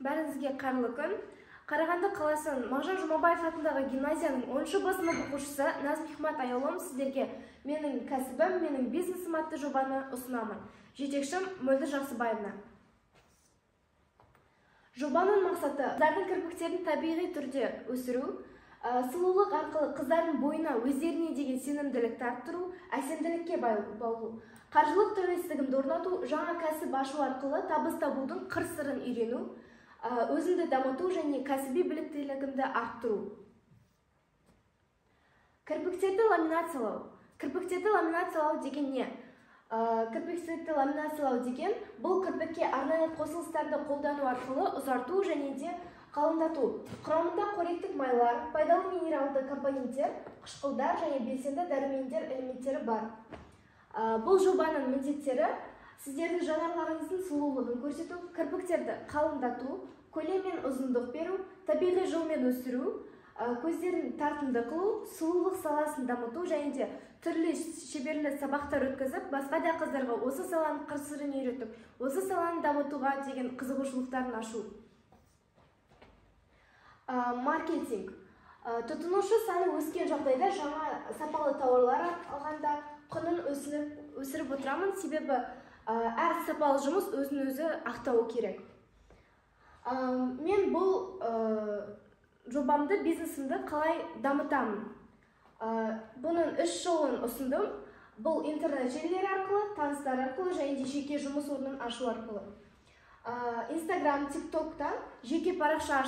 Бәріңізге қайырлы күн. Қарағанды қаласының Мағжан Жұмабаев атындағы гимназияның 10-шы B сынып оқушысы Назым Хикмат Аялым сіздерге менің кәсібім, менің бизнесім атты жобаны ұсынамын. Жетекшім Мөлдір Жақсыбаевна. Жобаның мақсаты қыздардың кірпіктерін табиғи түрде өсіру, сұлулық арқылы қыздардың бойына өздеріне деген сенімділікті арттыру, әсемділікке баулу, қаржылық тәуелсіздігін орнату, жаңа кәсіп ашу арқылы табыс табудың қыр-сырын үйрену, өзімді дамыту және кәсіби біліктілігімді арттыру. Кірпіктерді ламинациялау. Кірпіктерді ламинациялау деген не? Кірпіктерді ламинациялау деген бұл кірпікке арнайы қосылыстарды қолдану арқылы ұзарту және де қалыңдату. Құрамында қоректік майлар, пайдалы минералды компоненттер, қышқылдар және белсенді дәрумендер элементтері бар. Бұл жобаның міндеттері сіздердің жанарларыңыздың сұлулығын көрсету, кірпіктерді қалыңдату, көлем мен ұзындық беру, табиғи жолмен өсіру, көздерін тартымды қылу, сұлулық саласын дамыту және де түрлі шеберлі сабақтар өткізіп, басқа да қыздарға осы саланың қыр-сырын үйретіп, осы саланы дамытуға деген қызығушылықтарын ашу. Маркетинг. Тұтынушы саны өскен жағдайда жаңа сапалы тауарлар алғанда құнын өсіріп отырамын, себебі әр сапалы жұмыс өзін-өзі ақтауы керек. Мен бұл жобамды, бизнесімді қалай дамытамын? Бұның 3 жолын ұсындым. Бұл интернет желілері арқылы, таныстар арқылы және де жеке жұмыс орнын ашу арқылы. Инстаграм, тиктоктан жеке парақша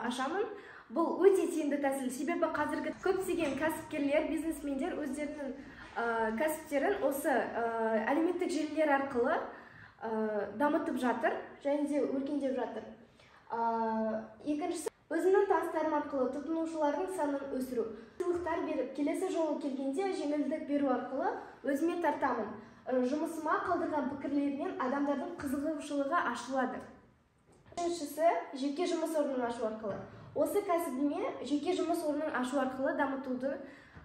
ашамын. Бұл өте тиімді тәсіл, себебі қазіргі көптеген кәсіпкерлер, бизнесмендер өздерінің кәсіптерін осы әлеуметтік желілер арқылы дамытып жатыр және де өркендеп жатыр. Екіншісі, өзімнің таныстарым арқылы тұтынушылардың санын өсіру. Сыйлықтар беріп, келесі жолы келгенде жеңілдік беру арқылы өзіме тартамын. Жұмысыма қалдырған пікірлерінен адамдардың қызығушылығы ашылады. Үшіншісі, жеке жұмыс орнын ашу арқылы. Осы кәсібіме жеке жұмыс орнын ашу арқылы дамытуды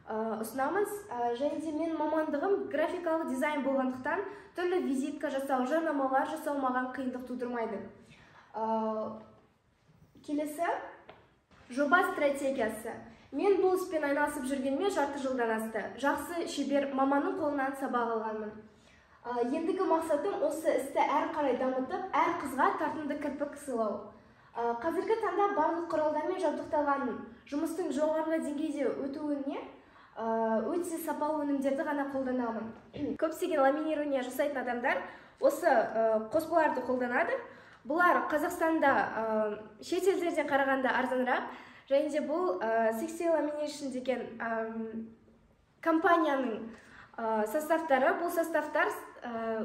ұсынамыз. Және де мен мамандығым графикалық дизайн болғандықтан түрлі визитка жасау, жарнамалар жасау маған қиындық тудырмайды. Келесі, жоба стратегиясы. Мен бұл іспен айналысып жүргеніме жарты жылдан асты. Жақсы шебер маманның қолынан сабақ алғанмын. Ендігі мақсатым осы істі әрі қарай дамытып, әр қызға тартымды кірпік сыйлау. Қазіргі таңда барлық құралдармен жабдықталған жұмыстың жоғарғы деңгейде өтуіне өте сапалы өнімдерді ғана қолданамын. Көптеген ламинирование жасайтын адамдар осы қоспаларды қолданады. Бұлар Қазақстанда шет елдерден қарағанда арзанырақ, және де бұл Sixty Lamination деген компанияның составтары. Бұл составтар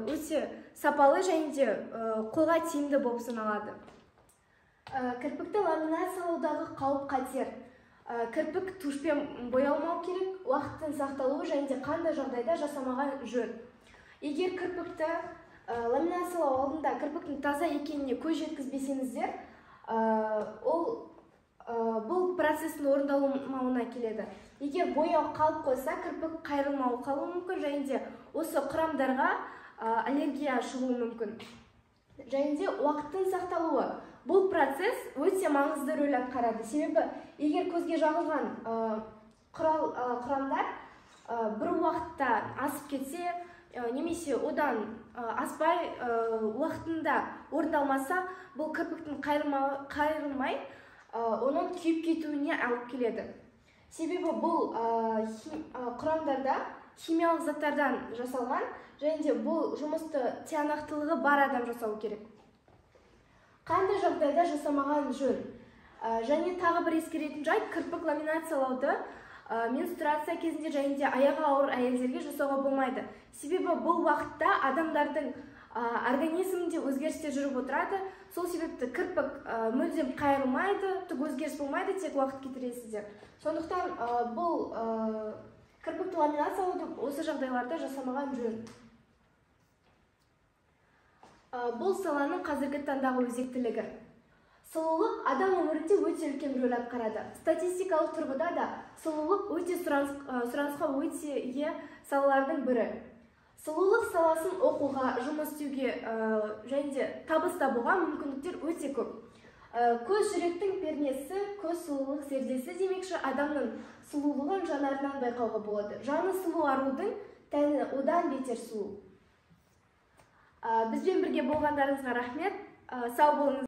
өте сапалы және де қолға тиімді болып саналады. Кірпікті ламинациялаудағы қауіп-қатер. Кірпік тушпен боялмау керек, уақыттың сақталуы және де қандай жағдайда жасамаған жөн. Егер кірпікті ламинациялау алдында кірпіктің таза екеніне көз жеткізбесеңіздер, бұл процестің орындалмауына келеді. Егер бояу қалып қойса, кірпік қайырылмауы қалуы мүмкін және де осы құрамдарға аллергия шығуы мүмкін. Және де уақыттың сақталуы. Бұл процесс өте маңызды рөл атқарады. Себебі, егер көзге жағылған құрамдар бір уақытта асып кетсе, немесе одан аспай уақытында орындалмаса, бұл кірпіктің қайырылмай, оның күйіп кетуіне алып келеді. Себебі бұл құрамдарда химиялық заттардан жасалған, және де бұл жұмысты тиянақтылығы бар адам жасау керек. Қандай жағдайда жасамаған жөн? Және тағы бір ескеретін жайт, кірпік ламинациялауды менструация кезінде және де аяғы ауыр әйелдерге жасауға болмайды. Себебі бұл уақытта адамдардың организмінде өзгерістер жүріп отырады. Сол себепті кірпік мүлдем қайырылмайды, түк өзгеріс болмайды, тек уақыт кетіресіздер. Сондықтан бұл кірпікті ламинациялауды осы жағдайларда жасамаған жөн. Бұл саланың қазіргі таңдағы өзектілігі. Сұлулық адам өмірінде өте үлкен рөл атқарады. Статистикалық тұрғыда да сұлулық өте сұранысқа өте ие салалардың бірі. Сұлулық саласын оқуға, жұмыс істеуге және де табыс табуға мүмкіндіктер өте көп. Көз жүректің пернесі, көз сұлулық зердесі демекші, адамның сұлулығын жанарынан байқауға болады. Жаны сұлу арудың тәні одан бетер сұлу. Бізбен бірге болғандарыңызға рахмет. Сау болыңыз.